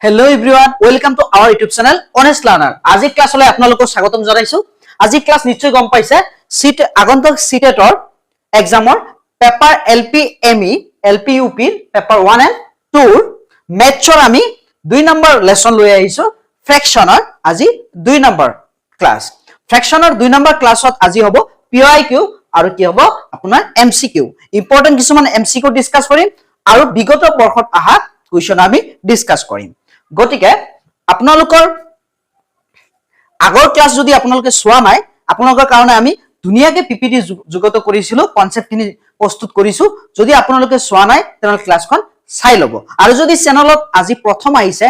Hello everyone, welcome to our YouTube channel Honest Learner. আজি ক্লাছলৈ আপোনালোকক স্বাগতম জনাইছো। আজি ক্লাছ নিশ্চয় গম পাইছে সিট আগন্তুক সিটেটৰ এক্সামৰ paper LPME LPUP paper 1 and 2 মেথছৰ আমি 2 নম্বৰ লেসন লৈ আহিছো ফ্ৰেকশনৰ আজি 2 নম্বৰ ক্লাছ ফ্ৰেকশনৰ 2 নম্বৰ ক্লাছত আজি হ'ব PYQ আৰু কি হ'ব আপোনাৰ MCQ ইম্পৰ্টেন্ট কিছুমান MCQ ডিসকাস কৰিম আৰু বিগত বৰ্ষত আহা কুৱেশ্যন আমি ডিসকাস কৰিম গতিকে আপোনালোকৰ আগৰ ক্লাছ যদি আপোনালোকে চোৱা নাই আপোনালোকৰ কাৰণে আমি ধুনিয়াকে পিপিটি যুগত কৰিছিলো কনসেপ্টখিনি প্ৰস্তুত কৰিছো যদি আপোনালোকে চোৱা নাই তেনে ক্লাছখন চাই লব আৰু যদি চেনেলত আজি প্ৰথম আহিছে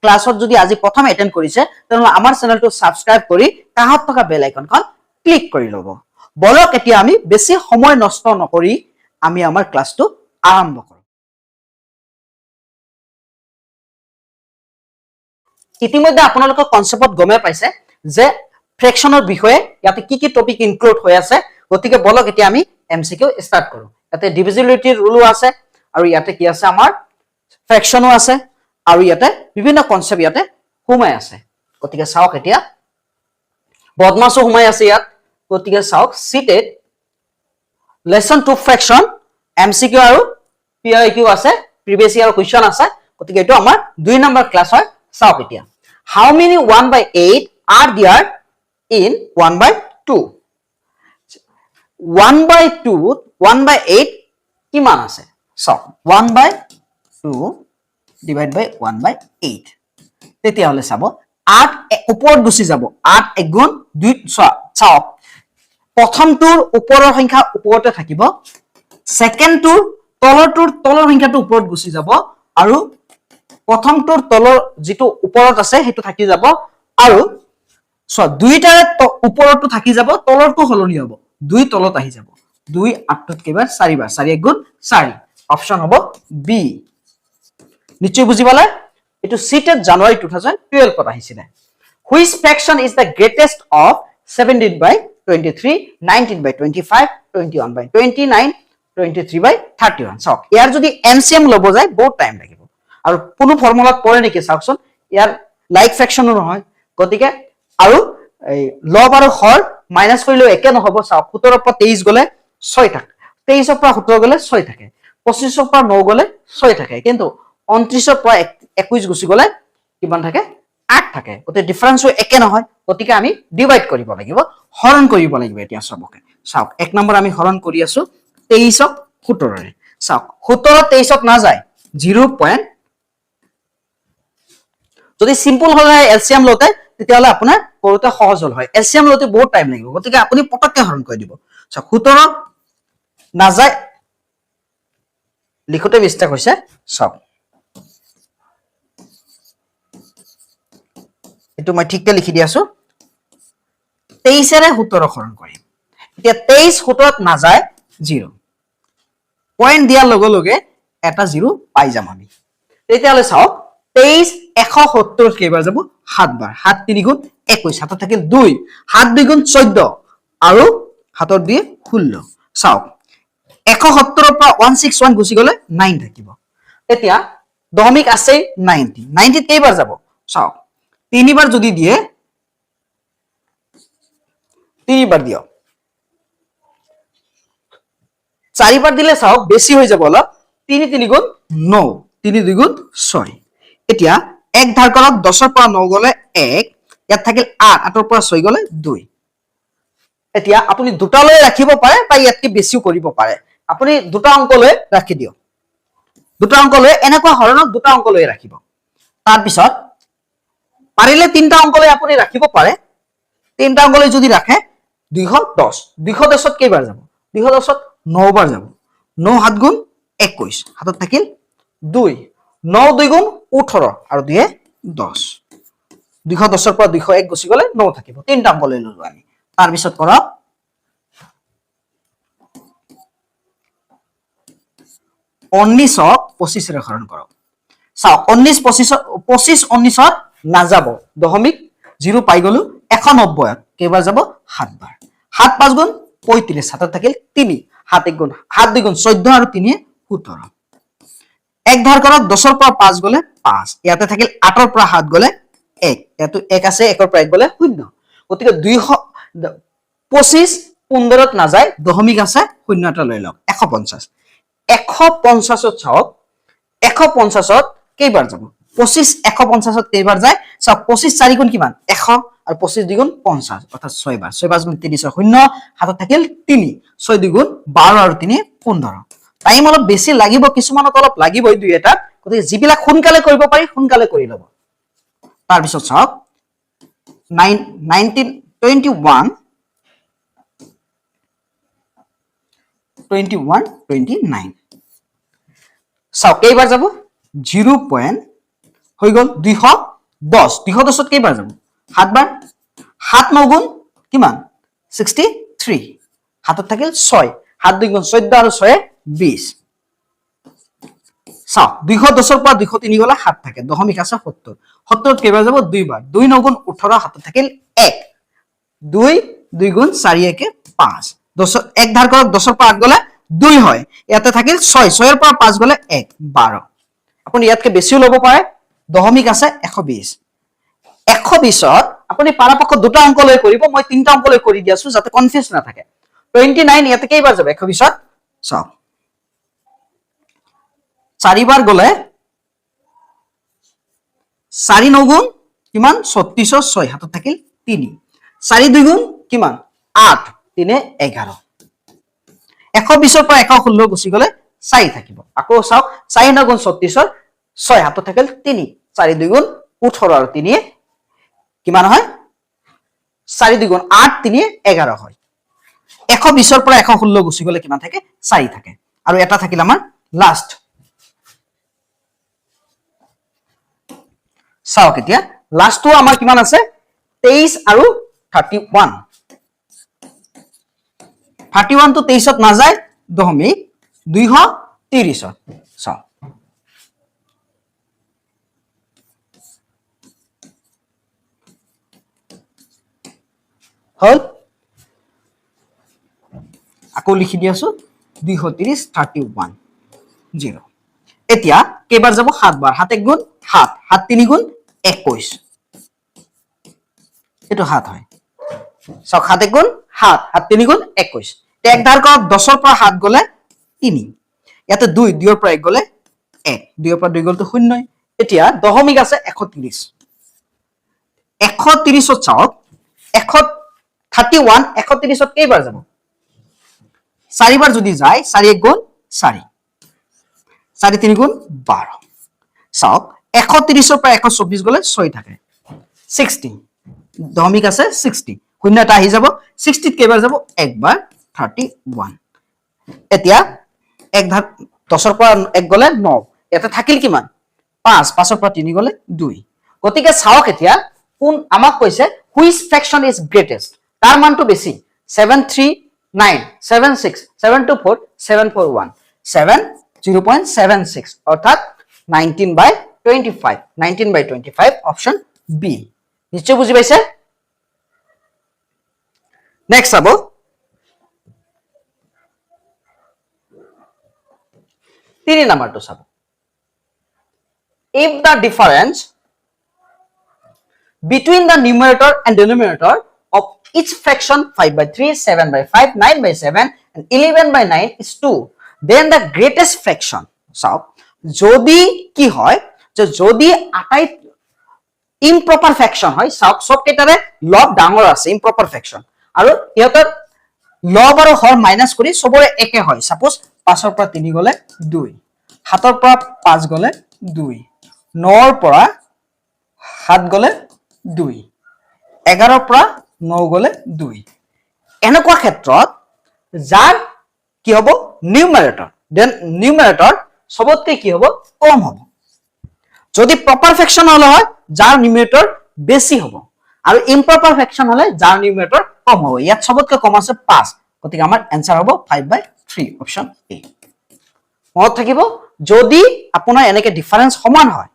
ক্লাছত যদি আজি প্ৰথম এটেন্ড কৰিছে তেনে আমাৰ চেনেলটো সাবস্ক্ৰাইব কৰি কাষত থকা বেল আইকনখন ক্লিক কৰি লব বলক এতিয়া আমি বেছি সময় নষ্ট নকৰি আমি আমাৰ ক্লাছটো আৰম্ভ কৰো ইতিমধ্যে আপোনালোকৰ কনসেপ্টত গমে পাইছে যে ফ্ৰেকশনৰ বিষয়ে ইয়াতে কি টপিক ইনক্লুড হৈ আছে গতিকে বলক এতিয়া আমি এমসিকিউ স্টাৰ্ট কৰো ইয়াতে ডিভিজিবিলিটিৰ ৰুলো আছে আৰু ইয়াতে কি আছে আমাৰ ফ্ৰেকশনো আছে আৰু ইয়াতে বিভিন্ন কনসেপ্ট ইয়াতে হুমাই আছে গতিকে চাওক এতিয়া বদমাসো হুমাই আছে ইয়াত গতিকে চাওক সিটেড লেসন 2 ফ্ৰেকশন এমসিকিউ আৰু পিআইকিউ আছে প্ৰিভিয়াস ইয়াৰ কোৱেশ্চন আছে গতিকে এটো আমাৰ 2 নম্বৰ ক্লাছ হয় চাওক এতিয়া how many 1/8 are there in 1/2 1/8 কিমান আছে সো 1/2 ডিভাইড বাই 1/8 তেতিয়া হলে চাব 8 ওপৰত গুছি যাব 8 1 গুণ 2 চাওক প্ৰথমটোৰ ওপৰৰ সংখ্যা ওপৰতে থাকিব সেকেন্ডটোৰ তলৰ সংখ্যাটো ওপৰত গুছি যাব আৰু প্ৰথমটোৰ তলৰ যেটো ওপৰত আছে হেতু থাকি যাব আৰু দুইটাৰে ওপৰটো থাকি যাব তলৰটো হলনি হ'ব দুই তলত আহি যাব 2 8 কেবাৰ 4 বাৰ 4 1 গুণ 4 অপচন হ'ব বি নিশ্চয় বুজিবালে এটো সিটেড জানুৱাৰী 2012 ত আহিছিল which fraction is the greatest of 17/23 19/25 21/29 23/31 সক ইয়াৰ যদি এলসিএম লব যায় বহুত টাইম লাগিব আৰু কোনো ফৰ্মুলাত পৰে নেকি চাওকচোন ইয়াৰ লাইক ফ্ৰেকশনো নহয় গতিকে আৰু এই লব আৰু হৰ মাইনাস কৰিলে একে নহব চাওক 17 ৰ পৰা 23 গলে 6 থাকে 23 ৰ পৰা 17 গলে 6 থাকে 25 ৰ পৰা 9 গলে 6 থাকে কিন্তু 29 ৰ পৰা 21 গুছি গলে কিমান থাকে 8 থাকে গতিকে ডিফাৰেন্সও একে নহয় গতিকে আমি ডিভাইড কৰিব লাগিব হৰণ কৰিব লাগিব এতিয়া সবকে চাওক এক নম্বৰ আমি হৰণ কৰি আছো 23 ক 17 ৰে চাওক 17 23 ক না যায় 0. যদি সিম্পল হলে এলসিএম লতে তেতিয়ালে আপোনাৰ কৰোতে সহজ হল হয় এলসিএম লতে বহুত টাইম লাগিব গতিকে আপুনি পটককে হৰণ কৰি দিব সো 17 না যায় লিখোতে মিস্টেক হৈছে সব এটো মই ঠিকতে লিখি দি আছো 23 ৰে 17 হৰণ কৰিম এতিয়া 23 17 ত না যায় 0 পয়েন্ট দিয়াৰ লগে লগে এটা 0 পাই যাম আমি তেতিয়ালে চাওক 23 170 কেবাৰ যাব 7 বাৰ 7 3 গুণ 21 হাতত থাকিল 2 7 2 গুণ 14 আৰু হাতত দিয়ে 16 চাওক 170 ৰ পৰা 161 গুছি গলে 9 থাকিব এতিয়া দশমিক আছে 90 90 কেবাৰ যাব চাওক 3 বাৰ যদি দিয়ে 3 বাৰ দিও 4 বাৰ দিলে চাওক বেছি হৈ যাব অলপ 3 3 গুণ 9 3 2 গুণ 6 এতিয়া এক ধাৰ কৰক 10 ৰ পৰা 9 গলে 1 ইয়াত থাকিল 8 8 ৰ পৰা 6 গলে 2 এতিয়া আপুনি দুটা লৈ ৰাখিব পাৰে বা ইয়াতকে বেছিও কৰিব পাৰে আপুনি দুটা অংক লৈ ৰাখি দিও দুটা অংক লৈ এনেকুৱা হৰণক দুটা অংক লৈ ৰাখিব তাৰ পিছত পাৰিলে তিনটা অংক লৈ আপুনি ৰাখিব পাৰে তিনটা অংক লৈ যদি ৰাখে 210 210 ত কেইবাৰ যাব 210 ত 9 বাৰ যাব 9 7 গুণ 21 হাতত থাকিল 2 9 2 গুণ 18 আৰু 2 10 210 ৰ পৰা 201 গুছি গলে 9 থাকিব তিনটা অংক লৈ ললো আমি তাৰ পিছত কৰক 19 ক 25 ৰে হৰণ কৰক চাও 19 25 19 ত না যাব দশমিক 0 পাই গলো 190 কেবাৰ যাব 7 বাৰ 7 5 গুণ 35 হাতত থাকিল 3 7 1 গুণ 7 2 গুণ 14 আৰু 3 17 এক ধাৰ কৰক 10ৰ পৰা 5 গলে 5 ইয়াতে থাকিল 8ৰ পৰা 7 গলে 1 ইয়াতো 1 আছে 1ৰ পৰা 1 গলে 0 গতিকে 225 15ত না যায় দশমিক আছে 0 এটা লৈ লওক 150 150ত চাওক 150ত কেইবাৰ যাব 25 150ত কেইবাৰ যায় চাওক 25 4 গুণ কিমান 100 আৰু 25 2 গুণ 50 অৰ্থাৎ 6 বাৰ 6 5 গুণ 30 0 হাতত থাকিল 3 6 2 গুণ 12 আৰু 3 15 টাইম অলপ বেছি লাগিব কিছুমানত অলপ লাগিবই দুই এটা গতিকে যিবিলাক সোনকালে কৰিব পাৰি সোনকালে কৰি লব তাৰ পিছত চাওক 29 চাওক কেইবাৰ যাব 0 পইণ্ট হৈ গল 210 210ত কেইবাৰ যাব 7 বাৰ 7 9 গুণ কিমান 63 হাতত থাকিল 6 7 2 গুণ 14 আৰু 6 20 চাওক 210ৰ পৰা 203 গলে 7 থাকে দশমিক আছে 70 70ত কেইবাৰ যাব 2 বাৰ 2 9 গুণ 18 হাতত থাকিল 1 2 2 গুণ 4 1 5 10 এক ধাৰ কৰক 10ৰ পৰা 8 গলে 2 হয় ইয়াতে থাকিল 6 6ৰ পৰা 5 গলে 1 12 আপুনি ইয়াতকে বেছিও লব পাৰে দশমিক আছে 120 120ত আপুনি পৰাপক্ষ দুটা অংক লৈ কৰিব মই তিনটা অংক লৈ কৰি দিয়াছো যাতে কনফিউজ না থাকে 29 ইয়াতে কেইবাৰ যাব 120ত চাওক 4 বাৰ গলে 4 9 গুণ কিমান 36 6 হাতত থাকিল 3 4 2 গুণ কিমান 8 3 11 120ৰ পৰা 116 গুচি গলে 4 থাকিব আকৌ চাওক 4 9 গুণ 36 6 হাতত থাকিল 3 4 2 গুণ 18 আৰু 3 কিমান হয় 4 2 গুণ 8 3 11 হয় 120ৰ পৰা 116 গুচি গলে কিমান থাকে 4 থাকে আৰু এটা থাকিল আমাৰ লাষ্ট চাওক এতিয়া লাষ্টটো আমাৰ কিমান আছে 23 আৰু 31 31 তো 23ত না যায় দশমিক 230ত চাওক হল আকৌ লিখি দি আছো 230 31 0 এতিয়া কেইবাৰ যাব 7 বাৰ 7 1 গুণ 7 7 3 গুণ 21 এটো 7 হয় সব 7 1 গুণ 7 7 3 গুণ 21 এক ধাৰ কৰক 10ৰ পৰা 7 গলে 3 ইয়াতে 2 2ৰ পৰা 1 গলে 1 2ৰ পৰা 2 গলে তো 0 এতিয়া দশমিক আছে 130 130ত চাওক 131 130ত কেইবাৰ যাব 4 বাৰ যদি যায় 4 1 গুণ 4 4 3 গুণ 12 চাওক 130ৰ পৰা 124 গলে 6 থাকে 60 দশমিক আছে 60 শূন্য এটা আহি যাব 60ত কেইবাৰ যাব একবাৰ 31 এতিয়া এক ধাৰ 10ৰ পৰা 1 গলে 9 এটা থাকিল কিমান 5 5ৰ পৰা 3 গলে 2 গতিকে চাওক এতিয়া কোন আমাক কৈছে হুইচ ফ্ৰেকশন ইজ গ্ৰেটেষ্ট তাৰ মানটো বেছি 739 76 724 741 7 0.76 অৰ্থাৎ 19/25 অপশন বি নিশ্চয় বুজি পাইছে নেক্সট আবো তিনি নাম্বাৰটো চাব if the difference between the numerator and denominator of each fraction 5/3 7/5 9/7 and 11/9 is 2 then the greatest fraction so যদি কি হয় যে যদি আটাই improper fraction হয় সব কেটারে লব ডাঙৰ আছে improper fraction আৰু ইহতৰ লব আৰু হৰ মাইনাস কৰি সবৰে একে হয় সাপোজ 5 ৰ পৰা 3 গলে 2 7 ৰ পৰা 5 গলে 2 9 ৰ পৰা 7 গলে 2 11 ৰ পৰা 9 গলে 2 এনেকুৱা ক্ষেত্ৰত যাৰ কি হ'ব নিউমাৰেটৰ দেন নিউমাৰেটৰ সবতকে কি হ'ব কম হ'ব যদি প্ৰপাৰ ফ্ৰেকশন হলে হয় যাৰ নিউমাৰেটৰ বেছি হ'ব আৰু ইম্প্ৰপাৰ ফ্ৰেকশন হলে যাৰ নিউমাৰেটৰ কম হ'ব ইয়াত সবতকে কম আছে 5 গতিকে আমাৰ आंसर হ'ব 5/3 অপশন এ মত থাকিব যদি আপোনাৰ এনেকে ডিফাৰেন্স সমান হয়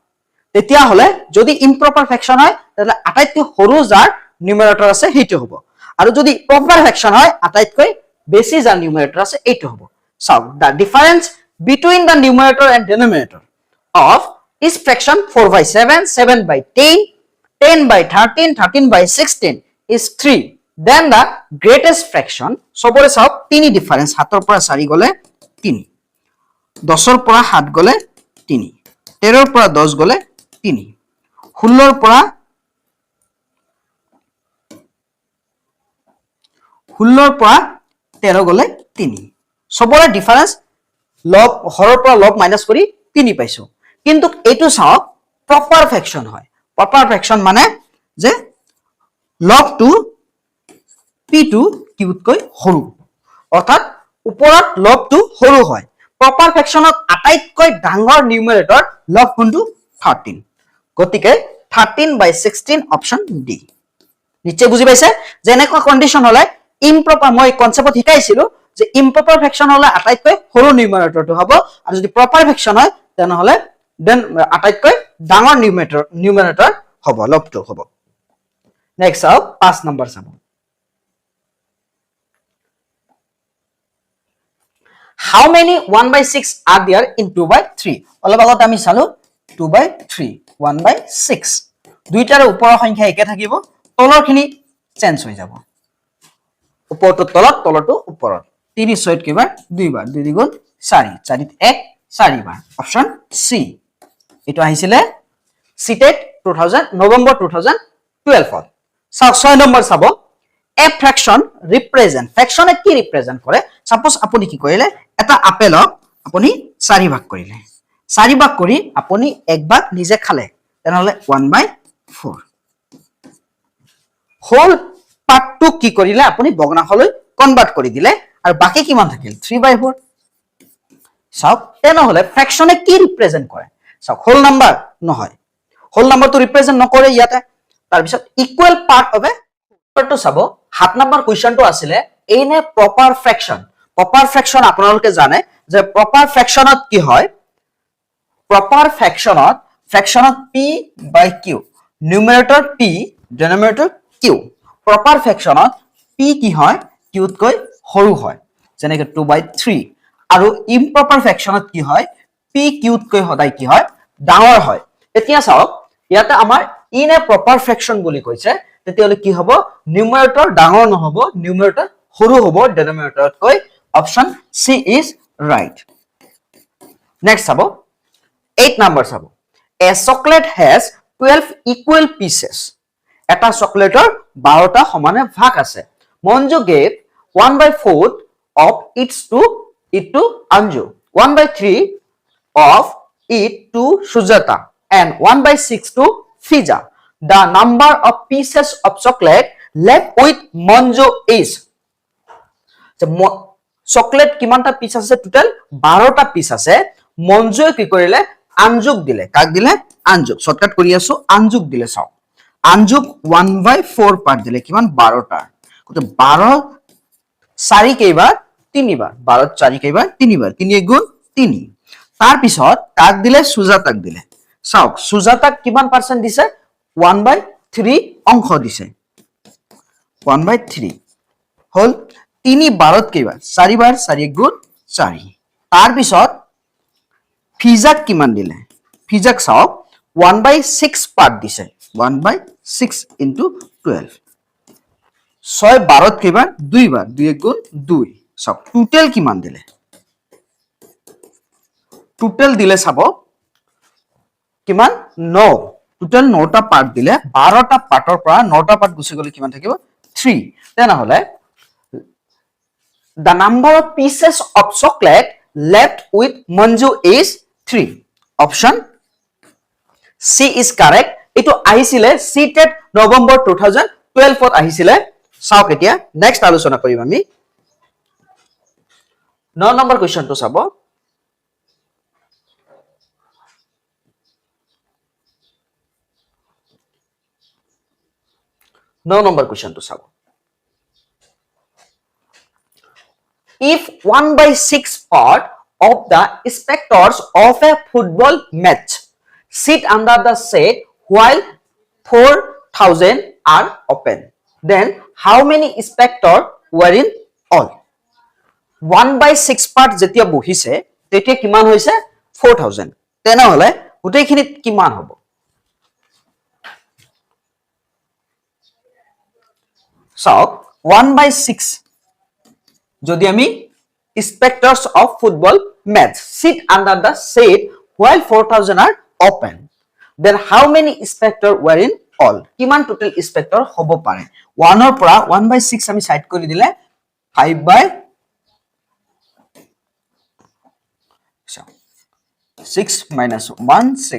তেতিয়া হলে যদি ইম্প্ৰপাৰ ফ্ৰেকশন হয় তাহলে আটাইতকৈ সৰু যাৰ নিউমাৰেটৰ আছে হেইটো হ'ব আৰু যদি প্ৰপাৰ ফ্ৰেকশন হয় আটাইতকৈ বেছি যাৰ নিউমাৰেটৰ আছে এইটো হ'ব so the difference between the numerator and denominator of is fraction 4 by 7, 7 by 10, 10 by 13, 13 by 16 is 3. Then the greatest fraction, সবৰে সব 3 difference, 7 পৰা 4 গলে 3, 10 পৰা 7 গলে 3, 13 পৰা 10 গলে 3, 16 পৰা 13 গলে 3, সবৰে difference লব হৰৰ পৰা লব মাইনাস কৰি 3 পাইছো। কিন্তু এইটো চাওক প্ৰপাৰ ফ্ৰেকশন হয়। প্ৰপাৰ ফ্ৰেকশন মানে যে লবটো p2 কিউতকৈ সৰু, অৰ্থাৎ ওপৰত লবটো সৰু হয়। প্ৰপাৰ ফ্ৰেকশনত আটাইতকৈ ডাঙৰ নিউমাৰেটৰ লব কোনটো 13, গতিকে 13 by 16 অপশন ডি। নিশ্চয় বুজি পাইছে যে এনেকুৱা কন্ডিশন হলে ইম্প্ৰপাৰ, মই কনসেপ্টত শিকাইছিলো যে ইম্প্ৰপাৰ ফ্ৰেকশন হলে আটাইতকৈ সৰু নিউমাৰেটৰটো হ'ব, আৰু যদি প্ৰপাৰ ফ্ৰেকশন হয় তেনেহলে দেন আটাইতকৈ ডাঙৰ নিউমাৰেটৰ হ'ব, লবটো হ'ব। নেক্সট চাওক 5 নম্বৰ চাব। How many 1 by 6 are there in 2 by 3? অলপ আগত আমি চালো 2 by 3, 1 by 6, দুইটাৰ ওপৰৰ সংখ্যা একে থাকিব, তলৰখিনি চেঞ্জ হৈ যাব। ওপৰটো তলত, তলটো ওপৰত। 3 6 কেইবাৰ 2 বাৰ, 2 2 4, 4 1 4 বাৰ, অপশন সি। এটো আহিছিলে সিটেট 2000 নৱেম্বৰ 2012 ত। চাওক 6 নম্বৰ চাব। A fraction represent, fraction কি represent কৰে? সাপোজ আপুনি কি কৰিলে, এটা আপেলক আপুনি 4 ভাগ কৰিলে, 4 ভাগ কৰি আপুনি এক ভাগ নিজে খালে, তেনেহলে 1/4 হোল পাৰ্টটো কি কৰিলে, আপুনি ভগ্নাংশলৈ কনভাৰ্ট কৰি দিলে, আৰু বাকি কিমান থাকিল 3/4। চাওক তেনেহলে ফ্ৰেকশনে কি ৰিপ্ৰেজেন্ট কৰে? চাওক হোল নাম্বাৰ নহয়, হোল নাম্বাৰটো ৰিপ্ৰেজেন্ট নকৰে ইয়াতে। তাৰ পিছত ইকুৱেল পাৰ্ট অফ এ, তো চাব 7 নম্বৰ কোৱেশ্চনটো আছিলে এনে প্ৰপাৰ ফ্ৰেকশন। প্ৰপাৰ ফ্ৰেকশন আপোনালোকে জানে যে প্ৰপাৰ ফ্ৰেকশনত কি হয়, প্ৰপাৰ ফ্ৰেকশনত p by q, numerator p, denominator q। Proper ফ্ৰেকশনত p কি হয়, q তকৈ সৰু হয়, যেনেকৈ 2 by 3, আৰু ইম্প্ৰপাৰ ফ্ৰেকশনত কি হয়, p q তকৈ সদায় কি হয়, ডাঙৰ হয়। এতিয়া চাওক ইয়াতে আমাৰ ইন এ প্ৰপাৰ ফ্ৰেকশন বুলি কৈছে, তেতিয়াহলে কি হ'ব, নিউমাৰেটৰ ডাঙৰ নহব, নিউমাৰেটৰ সৰু হ'ব ডিনমিনেটৰতকৈ। Option C is right. Next চাব 8 নম্বৰ চাব। A chocolate has 12 equal pieces, এটা চকলেটৰ 12টা সমানে ভাগ আছে। Manju gave 1/4 of its to Anju, 1/3 of it to Sujata, and 1/6 to Fiza. The number of pieces of chocolate left with Manju is, chocolate কিমানটা piece আছে, টোটাল 12টা পিস আছে। মঞ্জুৱে কি কৰিলে, আঞ্জুক দিলে। কাক দিলে? আঞ্জুক। শৰ্টকাট কৰি আছো, আঞ্জুক দিলে। চাও আঞ্জুক 1/4 পাৰ্ট দিলে, কিমান 12টা। কত 12 4 কেইবাৰ 3 বাৰ, 12 4 কেইবাৰ 3 বাৰ, 3 গুণ 3। তাৰ পিছত কাক দিলে, সুজাতাক দিলে। চাওক সুজাতাক কিমান পাৰ্সেন্ট দিছে, 1/3 অংশ দিছে, 1/3 হল 3 12ত কেইবাৰ, 4 বাৰ, 4 গুণ 4। তাৰ পিছত ফিজাক কিমান দিলে, ফিজাক চাওক 1/6 পাৰ্ট দিছে, 1/6 into 12, 6 12ত কেইবাৰ, 2 বাৰ, 2 গুণ 2। চাওক টোটাল কিমান দিলে, টোটাল দিলে চাব কিমান 9, টোটাল 9টা পাৰ্ট দিলে। 12টা পাৰ্টৰ পৰা 9টা পাৰ্ট গুচি গলে কিমান থাকিব 3। তেনেহলে the number of pieces of chocolate left with Manju is 3. Option C is correct. এটো আহিছিলে সিটেট নৱেম্বৰ 2012 ত আহিছিলে। চাওক এতিয়া নেক্সট আলোচনা কৰিম আমি 9 নম্বৰ কোৱেশ্চনটো চাব। If 1/6 part of the spectators of a football match sit under the shade while 4,000 are open, then how many spectators were in all? 1/6 part যেতিয়া বহিছে তেতিয়া কিমান হৈছে 4,000। তেনেহলে গোটেইখিনিত কিমান হ'ব চাওক 1/6 যদি আমি spectators of football match sit under the shade while 4000 are open then how many spectators were in all কিমান total spectator হ'ব পাৰে 1 ৰ পৰা 1/6 আমি সাইড কৰি দিলে 5/6 minus 1 6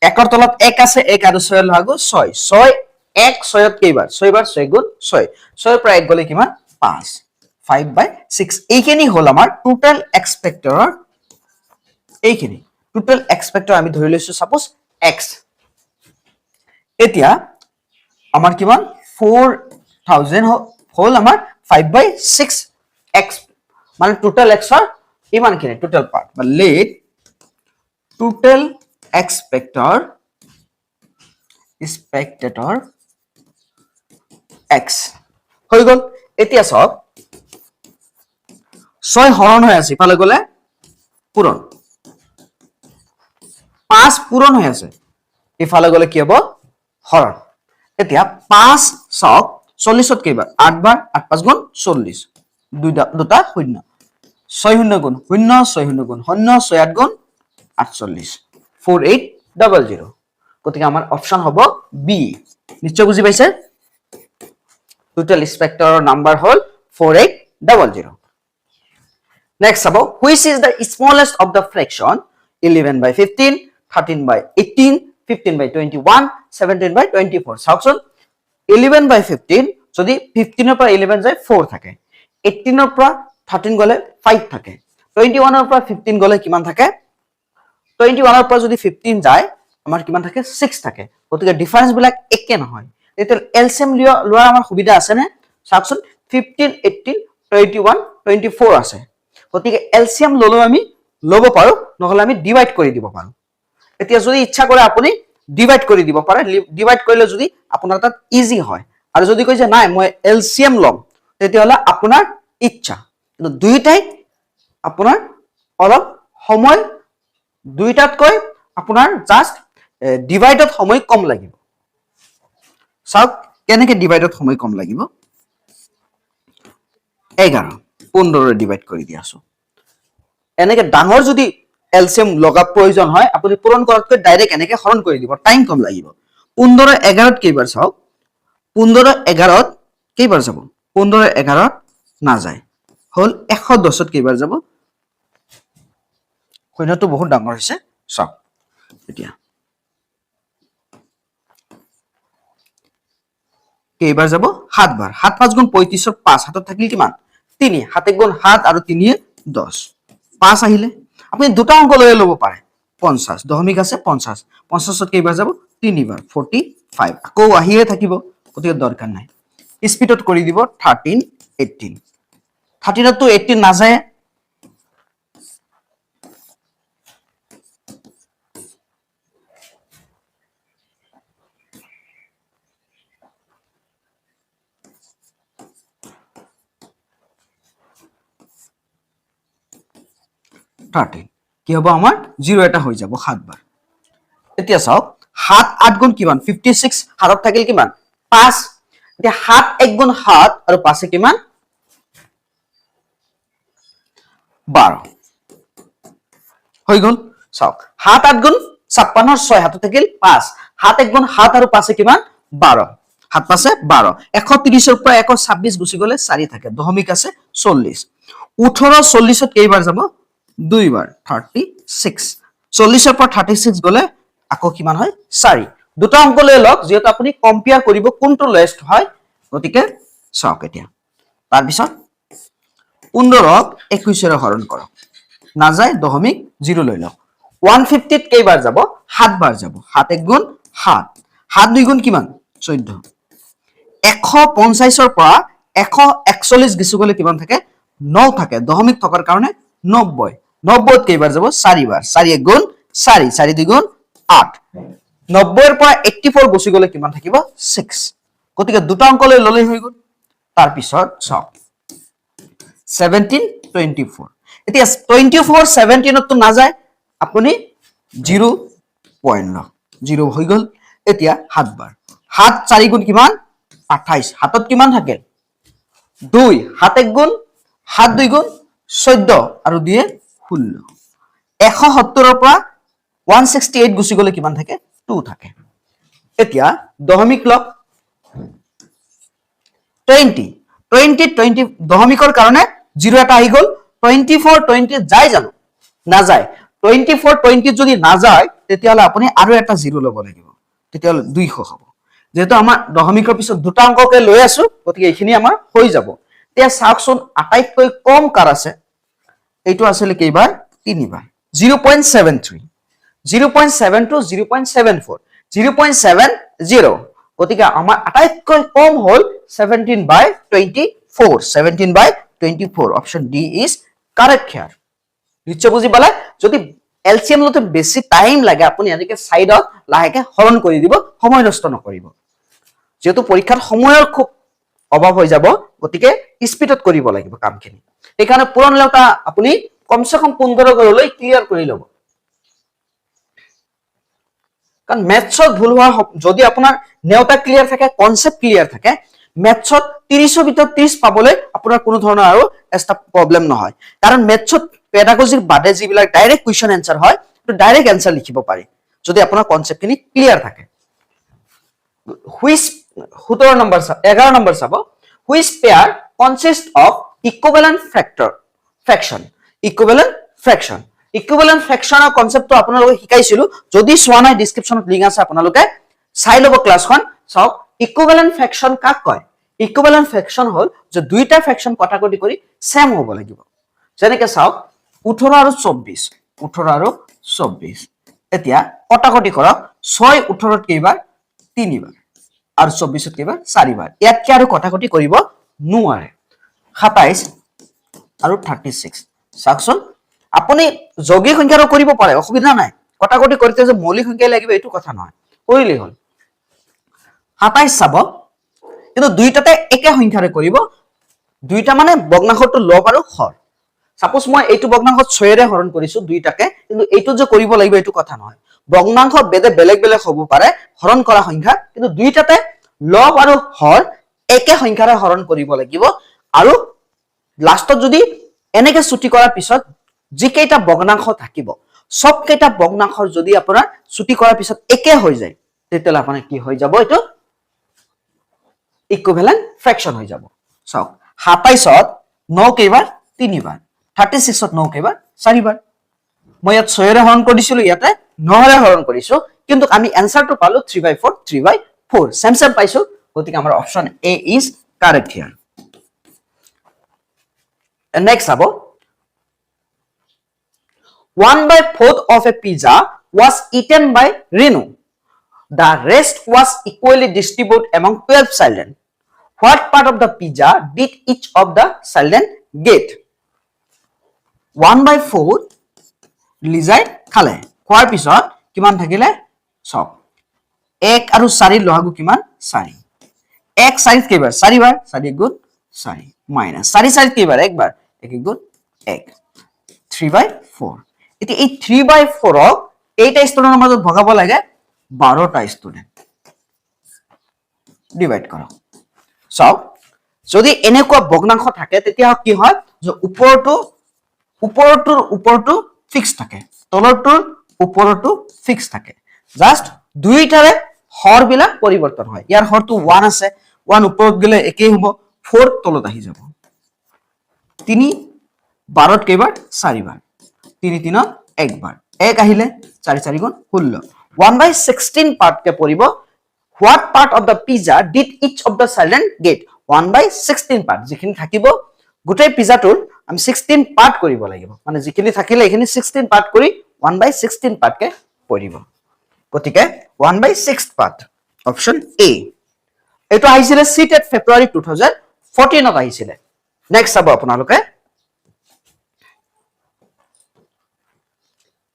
একৰ তলত 1 আছে 1 আৰু 6 লাগো 6 6 1 6ত কেইবাৰ 6 বাৰ 6 গুণ 6 6 ৰ পৰা 1 গলে কিমান 5 5/6 এইখিনি হল আমাৰ টোটাল এক্সপেক্টৰৰ এইখিনি টোটাল এক্সপেক্টৰ আমি ধৰি লৈছো সাপোজ x এতিয়া আমাৰ কিমান 4000 হল আমাৰ 5/6 x মানে টোটাল x ৰ ইমানখিনি টোটাল পার্ট বা লেট টোটাল spectator x হৈ গল এতিয়া সব 6 হৰণ হৈ আছে ইফালে গলে পূৰণ 5 পূৰণ হৈ আছে ইফালে গলে কি হ'ব হৰণ এতিয়া 5 সব 40 ত কেইবাৰ 8 বাৰ 8 5 গুণ 40 দুটা শূন্য 6 শূন্য গুণ 0 6 শূন্য গুণ 0 6 8 গুণ 48 4800 গতিকে আমাৰ অপচন হ'ব বি নিশ্চয় বুজি পাইছে টোটাল স্পেক্টৰৰ নাম্বাৰ হল 4800 next about which is the smallest of the fraction 11/15 13/18 15/21 17/24 চাওকচোন 11/15 যদি 15 ৰ পৰা 11 যায় 4 থাকে 18 ৰ পৰা 13 গলে 5 থাকে 21 ৰ পৰা 15 গলে কিমান থাকে 21 ৰ পৰা যদি 15 যায় আমাৰ কিমান থাকে 6 থাকে গতিকে ডিফাৰেন্স বিলাক একে নহয় তেতিয়া এলসিএম লোৱাৰ আমাৰ সুবিধা আছে নে চাওকচোন 15 18 21 24 আছে গতিকে এলসিএম ললো আমি লব পাৰো নহলে আমি ডিভাইড কৰি দিব পাৰো এতিয়া যদি ইচ্ছা কৰে আপুনি ডিভাইড কৰি দিব পাৰে ডিভাইড কৰিলে যদি আপোনাৰ তাত ইজি হয় আৰু যদি কয় যে নাই মই এলসিএম লম তেতিয়া হলে আপোনাৰ ইচ্ছা কিন্তু দুইটাই আপোনাৰ অলপ সময় দুইটাতকৈ আপোনাৰ জাস্ট ডিভাইডত সময় কম লাগিব সাওক কেনেকে ডিভাইডত সময় কম লাগিব 11 15 ডিভাইড কৰি দিয়াছো এনেকে ডাঙৰ যদি এলসিএম লগা প্ৰয়োজন হয় আপুনি পূৰণ কৰাতকৈ ডাইৰেক্ট এনেকে হৰণ কৰি দিব টাইম কম লাগিব 15 11 ত কেইবাৰ চাওক 15 11 ত কেইবাৰ যাব 15 11 ত না যায় হল 110 ত কেইবাৰ যাব কইনাটো বহুত ডাঙৰ হৈছে চাওক এতিয়া কেইবাৰ যাব 7 বাৰ 7 5 গুণ 35 ৰ 5 হাতত থাকিল কিমান 3 7 গুণ 7 আৰু 3 10 5 আহিলে আপুনি দুটা অংক লৈ লব পাৰে 50 দশমিক আছে 50 50 ত কেইবাৰ যাব 3 বাৰ 45 আকৌ আহিয়ে থাকিব গতিকে দৰকাৰ নাই স্পিডত কৰি দিব 13 18 13 তো 18 না যায় কি হ'ব আমাৰ 0 এটা হৈ যাব 7 বাৰ এতিয়া চাওক 7 8 গুণ কিমান 56 হাতত থাকিল কিমান 5 এতিয়া 7 1 গুণ 7 আৰু 5 কিমান 12 হৈ গল চাওক 7 8 গুণ 56 6 হাতত থাকিল 5 7 1 গুণ 7 আৰু 5 কিমান 12 7 5 12 130 ৰ পৰা 126 গুছি গলে 4 থাকে দশমিক আছে 40 18 40 ত কেইবাৰ যাব 2 বাৰ 36 40 ৰ পৰা 36 গলে আকৌ কিমান হয় 4 দুটা অংক লৈ লওক যেটো আপুনি কম্পেয়াৰ কৰিব কোনটো লোয়েষ্ট হয় গতিকে চাওক এতিয়া তাৰ পিছত 15 ক 21 ৰ হৰণ কৰক না যায় দশমিক 0 লৈ লওক 150 ত কেইবাৰ যাব 7 বাৰ যাব 7 1 গুণ 7 7 2 গুণ কিমান 14 150 ৰ পৰা 141 গিছু গলে কিমান থাকে 9 থাকে দশমিক থকাৰ কাৰণে 90 90 ত কেইবাৰ যাব 4 বাৰ 4 1 গুণ 4 4 2 গুণ 8 90 ৰ পৰা 84 গুছি গলে কিমান থাকিব 6 গতিকে দুটা অংক লৈ ললে হৈ গল তাৰ পিছত চাওক 17 24 এতিয়া 24 17 ত না যায় আপুনি 0 হৈ গল এতিয়া 7 বাৰ 7 4 গুণ কিমান 28 হাতত কিমান থাকে 2 7 1 গুণ 7 2 গুণ 14 আৰু 2 16 170 ৰ পৰা 168 গুছি গলে কিমান থাকে 2 থাকে এতিয়া দশমিক লগ 20 দশমিকৰ কাৰণে 0 এটা আহি গল 24 20 যায় জানো না যায় 24 20 যদি না যায় তেতিয়ালে আপুনি আৰু এটা 0 লব লাগিব তেতিয়ালে 200 হ'ব যেহেতু আমাৰ দশমিকৰ পিছত দুটা অংককে লৈ আছো গতিকে এইখিনি আমাৰ হৈ যাব এতিয়া চাওকচোন আটাইতকৈ কম কাৰ আছে এইটো আসলে কেইবাৰ তিনিবাৰ 0.73 0.72 0.74 0.70 গতিকে আমাৰ আটাইতকৈ কম হল 17/24 option D is correct here নিশ্চয় বুজি পালে যদি এলসিএম লতে বেছি টাইম লাগে আপুনি এনেকে সাইডত লাহেকে হৰণ কৰি দিব সময় নষ্ট নকৰিব যেহেতু পৰীক্ষাৰ সময়ৰ খুব অভাৱ হৈ যাব গতিকে স্পিডত কৰিব লাগিব কামখিনি এইকাৰণে পুৰণ লেউটা আপুনি কমসে কম 15 গৰলৈ ক্লিয়াৰ কৰি লব কাৰণ মেথছত ভুল হোৱা যদি আপোনাৰ নেউটা ক্লিয়াৰ থাকে কনসেপ্ট ক্লিয়াৰ থাকে মেথছত 30 ভিতৰত 30 পাবলৈ আপোনাৰ কোনো ধৰণৰ আৰু এটা প্ৰবলেম নহয় কাৰণ মেথছত পেডাগজিৰ বাদে যিবিলাক ডাইৰেক্ট কোৱেশ্চন আনসাৰ হয় তো ডাইৰেক্ট আনসাৰ লিখিব পাৰি যদি আপোনাৰ কনসেপ্টখিনি ক্লিয়াৰ থাকে which 17 নম্বৰ 11 নম্বৰ চাব which pair consist of equivalent fraction equivalent fraction ৰ কনসেপ্টটো আপোনালোকে শিকাইছিলো যদি সোৱা নাই ডেসক্ৰিপচনত লিংক আছে আপোনালোকে চাই লব ক্লাছখন চাওক equivalent fraction কাক কয় equivalent fraction হল যে দুইটা fraction কটাকটি কৰি সেম হ'ব লাগিব যেনেকৈ চাওক 18 আৰু 24 এতিয়া কটাকটি কৰক 6 18 ত কেইবাৰ 3 বাৰ আৰু 24 ত কেইবাৰ 4 বাৰ ইয়াতকে আৰু কটাকটি কৰিব নোৱাৰে 27 আৰু 36 চাওকচোন আপুনি যৌগিক সংখ্যাৰো কৰিব পাৰে অসুবিধা নাই কটাকটি কৰিতে যে মৌলিক সংখ্যা লাগিব এইটো কথা নহয় কৰিলে হল 27 চাব কিন্তু দুইটাতে একে সংখ্যাৰে কৰিব দুইটা মানে ভগ্নাংশটো লব আৰু হৰ সাপোজ মই এইটো ভগ্নাংশ 6 ৰে হৰণ কৰিছো দুইটাকে কিন্তু এইটো যে কৰিব লাগিব এইটো কথা নহয় ভগ্নাংশ বেদে বেলেগ বেলেগ হ'ব পাৰে হৰণ কৰা সংখ্যা কিন্তু দুইটাতে লব আৰু হৰ একে সংখ্যাৰে হৰণ কৰিব লাগিব আৰু লাষ্টত যদি এনেকে ছুটি কৰাৰ পিছত যিকেইটা ভগ্নাংশ থাকিব সব কেইটা ভগ্নাংশৰ যদি আপোনাৰ ছুটি কৰাৰ পিছত একে হৈ যায় তেতিয়ালে আপোনাৰ কি হৈ যাব এটো ইকুইভ্যালেন্ট ফ্ৰ্যাকশন হৈ যাব সক 27 ত 9 কেইবাৰ 3 বাৰ 36 ত 9 কেইবাৰ 4 বাৰ মই ইয়াত 6 ৰে হৰণ কৰিছিলো ইয়াতে 9 ৰে হৰণ কৰিছো কিন্তু আমি আনসাৰটো পালো 3/4 3/4 সেম সেম পাইছো গতিকে আমাৰ option A is correct here next আবো 1/4 of a pizza was eaten by Renu. The rest was equally distributed among 12 children. What part of the pizza did each of the children get? 1/4 লিজাই খালে খোৱাৰ পিছত কিমান থাকিলে সব 1 আৰু 4 লহাগু কিমান 4 1 4 কেইবাৰ 4 বাৰ 4 গুণ 4 মাইনাস 4 4 কেইবাৰ 1 বাৰ 1 গুণ 1 3/4 এটি এই 3/4 ক এইটা ষ্টুডেন্টৰ মাজত ভগাব লাগে 12টা ষ্টুডেন্ট ডিভাইড কৰা সব যদি এনেকুৱা ভগ্নাংশ থাকে তেতিয়া কি হয় যে উপৰটো ফিক্স থাকে তলৰটোৰ উপৰটো ফিক্স থাকে জাস্ট দুইটাৰে হৰ বিলাক পৰিৱৰ্তন হয় ইয়াৰ হৰটো 1 আছে 1 উপৰত গলে একেই হ'ব 4 তলত আহি যাব 3 12ত কেইবাৰ 4 বাৰ 3 3 1 বাৰ 1 আহিলে 4 4 গুণ 16 1/16 পার্ট কে পড়িব what part of the pizza did each of the children get 1/16 part যিখিনি থাকিব গোটেই পিজাটোৰ আমি 16 পাৰ্ট কৰিব লাগিব মানে যিখিনি থাকিলে এখিনি 16 পাৰ্ট কৰি 1/16 পাৰ্ট কে পড়িব গতিকে 1/6 পাৰ্ট অপশন এ এটো আহিছিলে সিটেড ফেব্ৰুৱাৰী 2014 ত আহিছিলে নেক্সট চাব আপোনালোকে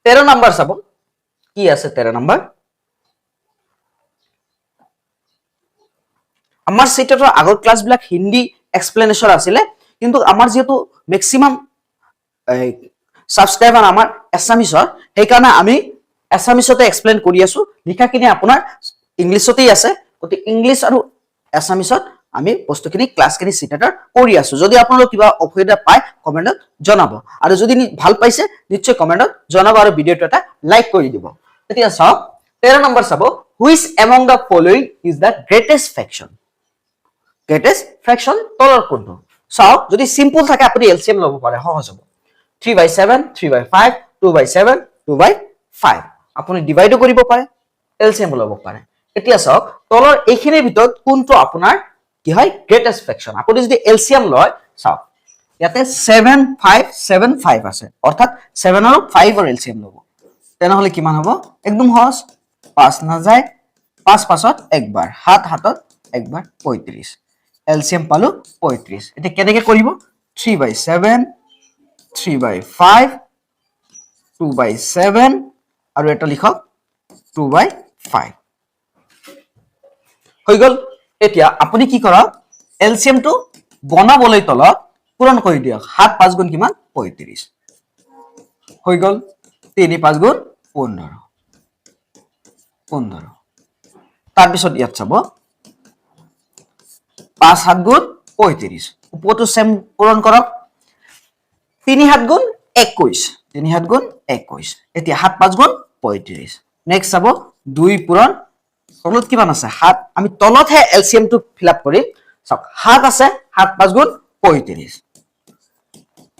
13 নম্বৰ চাব কি আছে 13 নম্বৰ আমাৰ সিটেটৰ আগৰ ক্লাস বিলাক হিন্দী এক্সপ্লেনেশন আছিলে কিন্তু আমাৰ যেহেতু ম্যাক্সিমাম সাবস্ক্ৰাইবাৰ আমাৰ এছামিছৰ সেই কাৰণে আমি এছামিছতে এক্সপ্লেইন কৰি আছো লিখাখিনি আপোনাৰ ইংলিছতেই আছে গতি ইংলিছ আৰু এছামিছত আমি বস্তুখিনি ক্লাছখিনি চিটাটাৰ কৰি আছো যদি আপোনালোক কিবা অসুবিধা পায় কমেন্টত জনাব আৰু যদি ভাল পাইছে নিশ্চয় কমেন্টত জনাব আৰু ভিডিওটো এটা লাইক কৰি দিব এতিয়া চাওক 13 নম্বৰ চাব which among the following is the greatest fraction তলৰ কোনটো চাওক যদি সিম্পল থাকে আপুনি এলসিএম লব পাৰে সহজ হ'ব 3/7 3/5 2/7 2/5 আপুনি ডিভাইডও কৰিব পাৰে এলসিএম লব পাৰে এতিয়া চাওক তলৰ এইখিনিৰ ভিতৰত কোনটো আপোনাৰ কি হয় গ্ৰেটেষ্ট ফ্ৰেকশন আপুনি যদি এলসিএম লয় চাওক ইয়াতে 7575 আছে অৰ্থাৎ 7 আৰু 5 ৰ এলসিএম লব তেনেহলে কিমান হ'ব একদম সহজ 5 না যায় 5 পাছত একবাৰ 7 হাতত একবাৰ 35 এলসিএম পালো 35 এটা কেনেকৈ কৰিব 3/7 3/5 2/7 আৰু এটা লিখক 2/5 হৈ গল এতিয়া আপুনি কি কৰক এলসিএম টো বনাবলৈ তলত পূৰণ কৰি দিয়ক 7 5 গুণ কিমান 35 হৈ গল 3 5 গুণ 15 15 তাৰ পিছত ইয়াত চাব 5 7 গুণ 35 উপৰটো সেম পূৰণ কৰক 3 7 গুণ 21 3 7 গুণ 21 এতিয়া 7 5 গুণ 35 নেক্সট চাব 2 পূৰণ তলত কিমান আছে 7 আমি তলতহে এলসিএম টো ফিল আপ কৰি চাওক 7 আছে 7 5 গুণ 35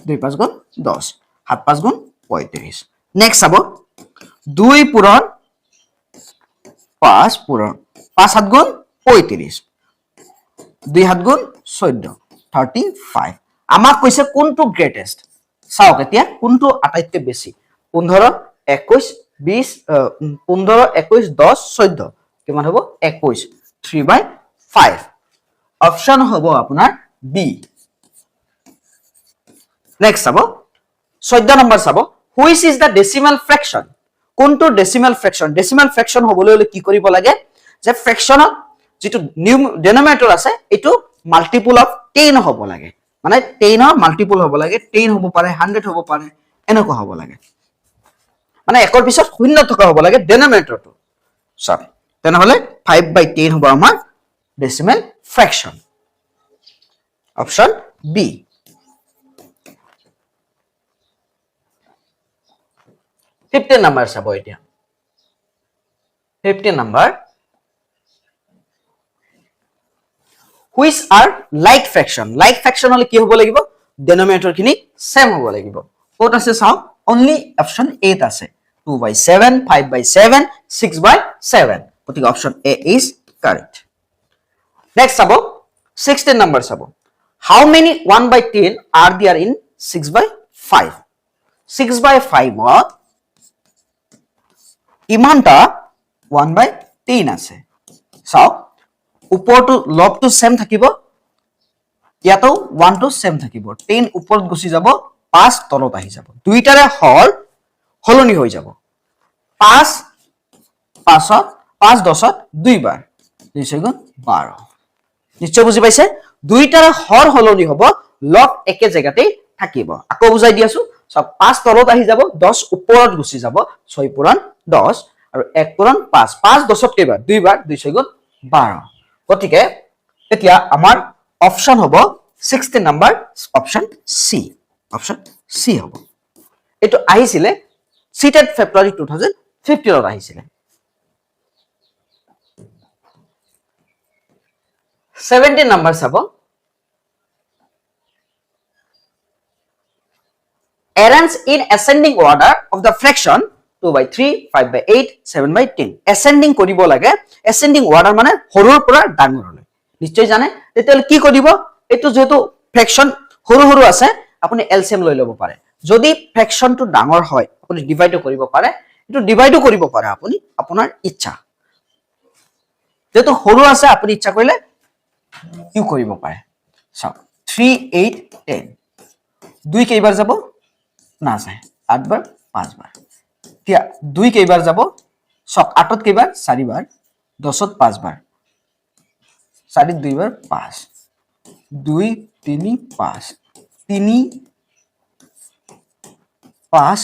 2 5 গুণ 10 7 5 গুণ 35 নেক্সট চাব 2 পূৰণ 5 পূৰণ 5 7 গুণ 35 2 7 গুণ 14 35 আমাক কৈছে কোনটো গ্ৰেটেষ্ট চাওক এতিয়া কোনটো আটাইতকৈ বেছি 15 21 20 15 21 10 14 কিমান হ'ব 21 3/5 অপশন হ'ব আপোনাৰ বি নেক্সট চাব 14 নম্বৰ চাব হুইচ ইজ দা ডেসিমাল ফ্ৰেকশন কোনটো ডেসিমাল ফ্ৰেকশন হ'বলৈ হলে কি কৰিব লাগে যে ফ্ৰেকশনত যেটো ডিনোমিনেটৰ আছে এটো মাল্টিপল অফ 10 হ'ব লাগে মানে 10 ৰ মাল্টিপল হ'ব লাগে 10 হ'ব পাৰে 100 হ'ব পাৰে এনেকুৱা হ'ব লাগে মানে একৰ পিছত শূন্য থকা হ'ব লাগে ডিনোমিনেটৰটো সব তেনেহলে 5/10 হ'ব আমাৰ ডেসিমেল ফ্ৰেকশন অপশন বি 15 নম্বৰ চাব এতিয়া 15 number which are like fraction হলে কি হ'ব লাগিব ডিনোমিনেটৰ খিনি সেম হ'ব লাগিব ক'ত আছে চাওক only option 8 আছে 2/7 5/7 6/7 গতিকে option A is correct next চাব 16 নম্বৰ চাব how many 1/10 are there in 6/5 6/5 কিমানটা 1/10 আছে চাওক উপৰটো লবটো সেম থাকিব ইয়াতো 1 টো সেম থাকিব 10 ওপৰত গুছি যাব 5 তলত আহি যাব দুইটাৰে হল হলনি হৈ যাব 5 5ত 5 10ত দুইবাৰ 2 গুণ 12 নিশ্চয় বুজি পাইছে দুইটাৰে হল হলনি হ'ব লব একে জায়গাতে থাকিব আকৌ বুজাই দি আছো সব 5 তলত আহি যাব 10 ওপৰত গুছি যাব 6 পূৰণ 10 আৰু 1 পূৰণ 5 5 10ত কেইবাৰ দুইবাৰ 2 গুণ 12 গতিকে এতিয়া আমাৰ অপশন হ'ব 16 নম্বৰ অপশন সি হ'ব এটো আহিছিলে সিটেড ফেব্ৰুৱাৰী 2015 ত আহিছিলে 17 নম্বৰ চাব arrange in ascending order of the fraction 2/3 5/8 7/10 ascending কৰিব লাগে ascending order মানে সৰুৰ পৰা ডাঙৰলৈ নিশ্চয় জানে তেতিয়ালে কি কৰিব এটো যেটো ফ্ৰেকশন সৰু সৰু আছে আপুনি এলসিএম লৈ লব পাৰে যদি ফ্ৰেকশনটো ডাঙৰ হয় আপুনি ডিভাইডও কৰিব পাৰে এটো ডিভাইডও কৰিব পাৰে আপুনি আপোনাৰ ইচ্ছা যেটো সৰু আছে আপুনি ইচ্ছা কৰিলে কি কৰিব পাৰে সব 3 8 10 দুই কেইবাৰ যাব না যায় 8 বাৰ 5 বাৰ এতিয়া 2 কেইবাৰ যাব সক 8ত কেইবাৰ 4 বাৰ 10ত 5 বাৰ 4 2 বাৰ 5 2 3 5 3 5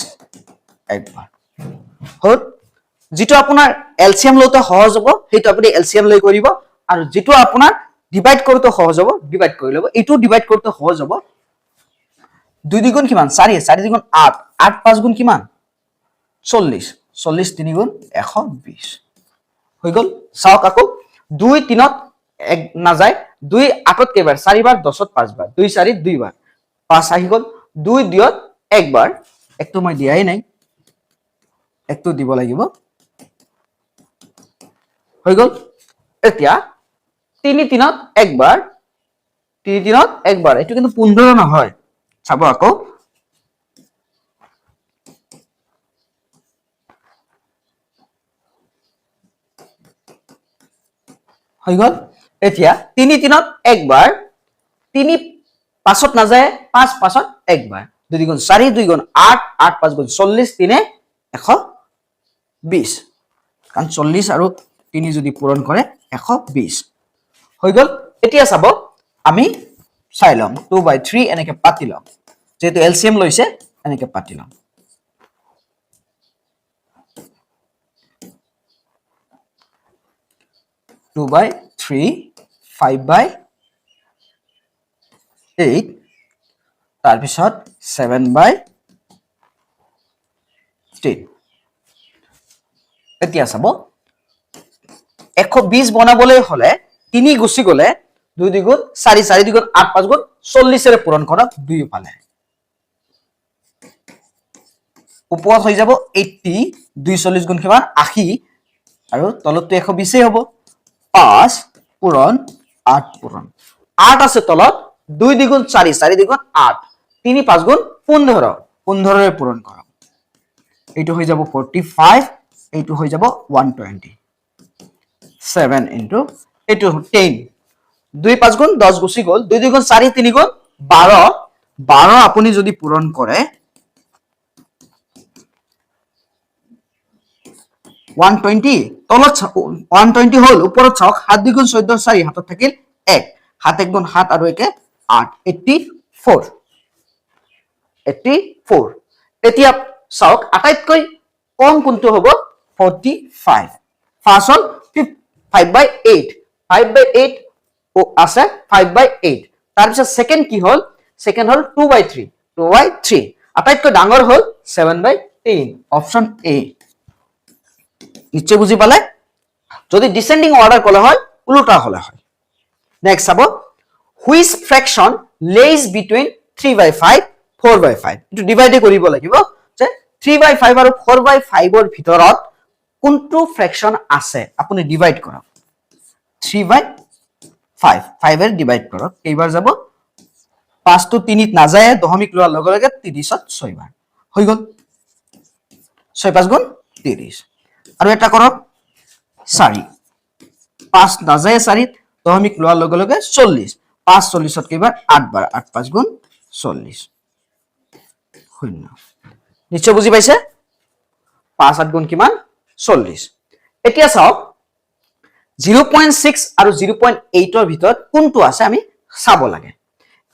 একবাৰ হল যেটো আপোনাৰ এলসিএম লওঁতে সহজ হ'ব সেইটো আপুনি এলসিএম লৈ কৰিব আৰু যেটো আপোনাৰ ডিভাইড কৰোঁতে সহজ হ'ব ডিভাইড কৰি ল'ব এইটো ডিভাইড কৰোঁতে সহজ হ'ব 2 দ্বিগুণ কিমান 4 4 দ্বিগুণ 8 8 5 গুণ কিমান 40 40 3 গুণ 120 হৈ গল চাওক আকৌ 2 3 ত এক না যায় 2 8 ত কেইবাৰ 4 বাৰ 10 ত 5 বাৰ 2 4 2 বাৰ 5 আহি গল 2 2 ত একবাৰ একটো মই দিয়াই নাই একটো দিব লাগিব হৈ গল এতিয়া 3 3 ত একবাৰ 3 3 ত একবাৰ এটো কিন্তু 15 নহয় চাব আকৌ হৈ গল এতিয়া 3 3 ত একবাৰ 3 5 ত না যায় 5 5 ত একবাৰ 2 গুণ 4 2 গুণ 8 8 5 গুণ 40 3 120 কাৰণ 40 আৰু 3 যদি পূৰণ কৰে 120 হৈ গল এতিয়া চাব আমি চাই লম 2/3 এনেকে পাতি লম যেটো এলসিএম লৈছে এনেকে পাতি লম 2/3 5/8 তাৰ পিছত 7/10 এতিয়া চাব 120 বনাবলৈ হলে 3 গুছি গলে 2 দ্বিগুণ 4 4 দ্বিগুণ 8 5 গুণ 40 এৰে পূৰণ কৰক দুই ফালে ওপৰত হৈ যাব 80 240 গুণ কিমান 80 আৰু তলতটো 120 এ হ'ব 5 পূৰণ 8 পূৰণ 8 আছে তলত 2 দ্বিগুণ 4 4 দ্বিগুণ 8 3 5 গুণ 15 15 এৰে পূৰণ কৰক এইটো হৈ যাব 45 এইটো হৈ যাব 120 7 into এইটো 10 2 5 গুণ 10 গুছি গল 2 দ্বিগুণ 4 3 গুণ 12 12 আপুনি যদি পূৰণ কৰে 120 তলত 120 হল ওপৰত চাওক 7 দ্বিগুণ 14 4 হাতত থাকিল 1 7 1 গুণ 7 আৰু 1 8 84 84 এতিয়া চাওক আটাইতকৈ কম কোনটো হ'ব 45 ফাৰ্স্ট হল 5/8 5/8 ও আছে 5/8 তাৰ পিছত সেকেন্ড কি হল সেকেন্ড হল 2/3 2/3 আটাইতকৈ ডাঙৰ হল 7/10 অপশন এ নিশ্চয় বুজি পালে যদি ডিসেন্ডিং অর্ডার কলে হয় উল্টা হলে হয় নেক্সট চাব হুইচ ফ্র্যাকশন লেইজ বিটুইন 3/5 4/5 এটো ডিভাইড কৰিব লাগিব যে 3/5 আৰু 4/5 ৰ ভিতৰত কোনটো ফ্ৰ্যাকশন আছে আপুনি ডিভাইড কৰক 3/5 5 এৰ ডিভাইড কৰক কেইবাৰ যাব 5 তো 3 ত না যায় দশমিক লোৱাৰ লগে লগে 30 ত 6 বাৰ হৈ গল 6 5 গুণ 30 আৰু এটা কৰক 4 5 না যায় 4 দশমিক লোৱাৰ লগে লগে 40 5 40 ত কেইবাৰ 8 বাৰ 8 5 গুণ 40 শূন্য নিশ্চয় বুজি পাইছে 5 8 গুণ কিমান 40 এতিয়া চাওক 0.6 আৰু 0.8 ৰ ভিতৰত কোনটো আছে আমি চাব লাগে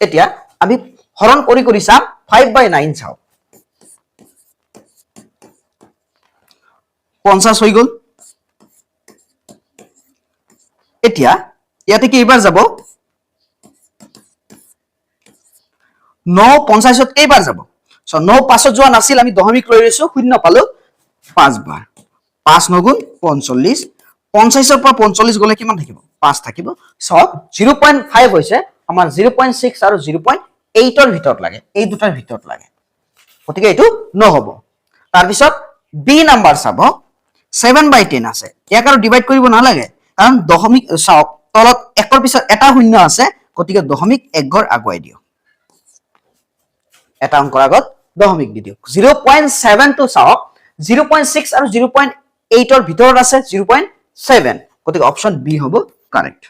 এতিয়া আমি হৰণ কৰি চাম 5/9 চাও 50 হৈ গল এতিয়া ইয়াতে কেইবাৰ যাব 9 50 ত কেইবাৰ যাব সো 9 5 ত যোৱা নাছিল আমি দশমিক লৈ লৈছো শূন্য পালো 5 বাৰ 5 9 গুণ 45 50 ৰ পৰা 45 গলে কিমান থাকিব 5 থাকিব সব 0.5 হৈছে আমাৰ 0.6 আৰু 0.8 ৰ ভিতৰত লাগে এই দুটাৰ ভিতৰত লাগে গতিকে এটো নহব তাৰ পিছত বি নাম্বাৰ চাব 7/10 আছে ইয়াক আৰু ডিভাইড কৰিব নালাগে কাৰণ দশমিক চাওক তলত একৰ পিছত এটা শূন্য আছে গতিকে দশমিক এক ঘৰ আগুৱাই দিও এটা অংকৰ আগত দশমিক দি দিও 0.7 টো চাওক 0.6 আৰু 0.8 ৰ ভিতৰত আছে 0.7 গতিকে অপশন বি হ'ব কাৰেক্ট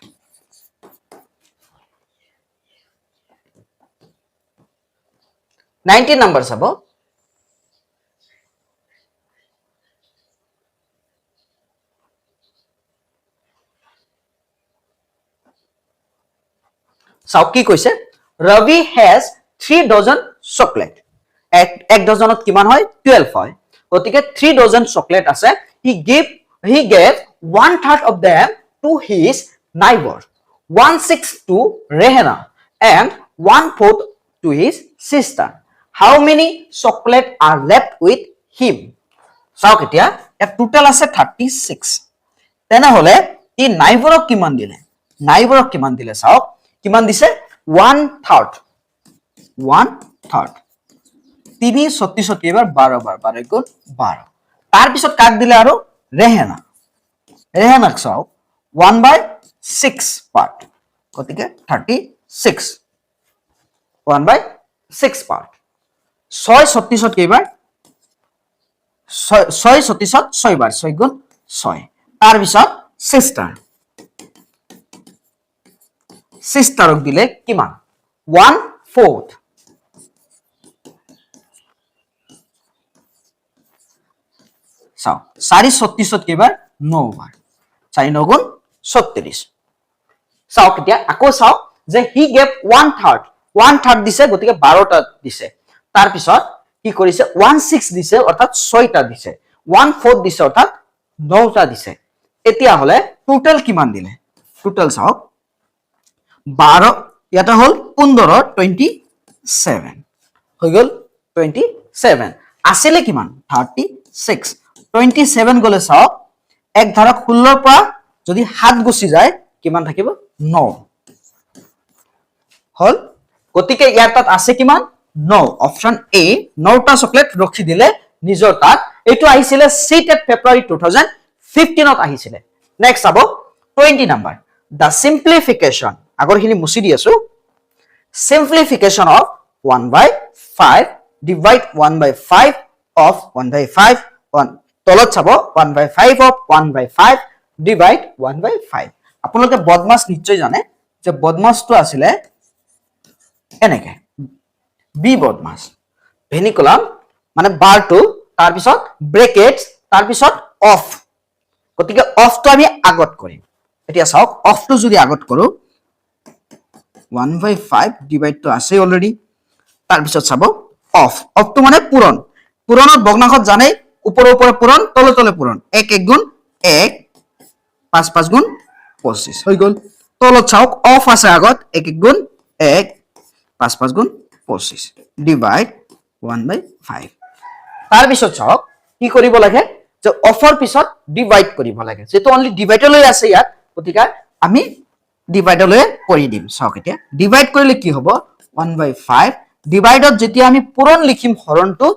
নাম্বাৰ চাব চাওক কি কৈছে ৰবি has 3 dozen chocolate এক ডজনত কিমান হয় 12 হয় গতিকে 3 ডজন চকলেট আছে he gave 1/3 of them to his neighbor, 1/6 to Rehana and 1/4 to his sister. How many chocolate are left with him? চাওক এতিয়া ইয়াত টোটাল আছে 36 তেনেহলে ই নাইবৰক কিমান দিলে চাওক কিমান দিছে 1/3 3 36 কেইবাৰ 12 বাৰ 12 গুণ 12 তাৰ পিছত কাক দিলে আৰু ৰেহানাক চাওক 1/6 পাৰ্ট গতিকে 36 1/6 পাৰ্ট 6 36 কেইবাৰ 6 36 6 বাৰ 6 গুণ 6 তাৰ পিছত সিস্টাৰক দিলে কিমান 1/4 চাও 4 36 কেইবাৰ 9 বাৰ 4 9 গুণ 36 চাও এতিয়া আকৌ চাও যে he gave 1/3 দিছে গতিকে 12টা দিছে তাৰ পিছত কি কৰিছে 1/6 দিছে অৰ্থাৎ 6টা দিছে 1/4 দিছে অৰ্থাৎ 9টা দিছে এতিয়া হলে টোটাল কিমান দিলে টোটাল চাওক 12 ইয়াটা হল 15 27 হৈ গল 27 আসলে কিমান 36 27 গলে চাওক এক ধাৰা 16 ৰ পৰা যদি 7 গুছি যায় কিমান থাকিব 9 হল গতিকে ইয়াৰ তাত আছে কিমান 9 অপশন এ 9টা চকলেট ৰখি দিলে নিজৰ তাত এটো আহিছিলে সিটেড ফেব্ৰুৱাৰী 2015 ত আহিছিলে নেক্সট আবো 20 নাম্বাৰ দা সিম্পলিফিকেশন আগৰখিনি মুছি দি আছো simplification of 1/5 divide 1/5 of 1/5 তলত চাব 1/5 of 1/5 divide 1/5 আপোনালোকে বদমাস নিশ্চয় জানে যে বদমাসটো আছিল এনেকে বি বদমাস ভেনিকুলাম মানে বাৰটো তাৰ পিছত ব্ৰেকেটস তাৰ পিছত অফ গতিকে অফটো আমি আগত কৰিম এতিয়া চাওক অফটো যদি আগত কৰো 1/5 ডিভাইড তো আছে অলৰেডি তাৰ পিছত চাব অফ তো মানে পূৰণৰ ভগ্নাংশত জানে ওপৰৰ পূৰণ তলে পূৰণ 1 1 গুণ 1 5 5 গুণ 25 হৈ গল তলত চাওক অফ আছে আগত 1 1 গুণ 1 5 5 গুণ 25 ডিভাইড 1/5 তাৰ পিছত চাওক কি কৰিব লাগে যে অফৰ পিছত ডিভাইড কৰিব লাগে যেটো অনলি ডিভাইডলৈ আছে ইয়াত গতিকে আমি ডিভাইডলৈ কৰি দিম চাওক এতিয়া ডিভাইড কৰিলে কি হ'ব 1/5 ডিভাইডত যেতিয়া আমি পূৰণ লিখিম হৰণটো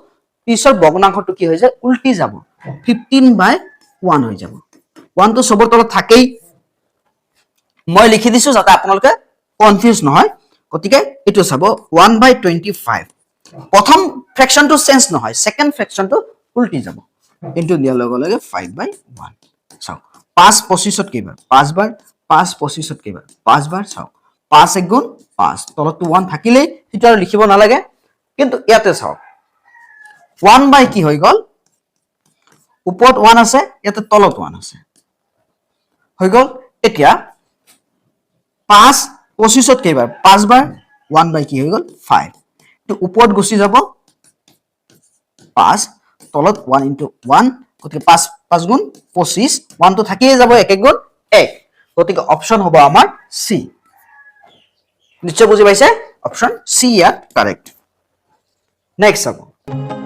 পিছৰ ভগ্নাংশটো কি হৈ যায় উল্টি যাব 15/1 হৈ যাব 1 তো সবৰ তলত থাকেই মই লিখি দিছো যাতে আপোনালোকে কনফিউজ নহয় গতিকে এটো চাব 1/25 প্ৰথম ফ্ৰেকশনটো চেঞ্জ নহয় সেকেন্ড ফ্ৰেকশনটো উল্টি যাব ইনটু দিয়াৰ লগে লগে 5/1 চাও 5 25ত কেইবাৰ 5 বাৰ 5 25ত কেইবাৰ 5 বাৰ চাও 5 1 গুণ 5 তলতো 1 থাকিলে হিটো আৰু লিখিব নালাগে কিন্তু ইয়াতে চাও 1 বাই কি হৈ গল ওপৰত 1 আছে ইয়াতে তলত 1 আছে হৈ গল এতিয়া 5 25ত কেইবাৰ 5 বাৰ 1 বাই কি হৈ গল 5 তো ওপৰত গুছি যাব 5 তলত 1 into 1 গতিকে 5 5 গুণ 25 1 তো থাকিয়ে যাব 1 1 গুণ 1 গতিকে অপশন হ'ব আমাৰ সি নিশ্চয় বুজি পাইছে অপশন সি ইয়াত কাৰেক্ট নেক্সট হ'ব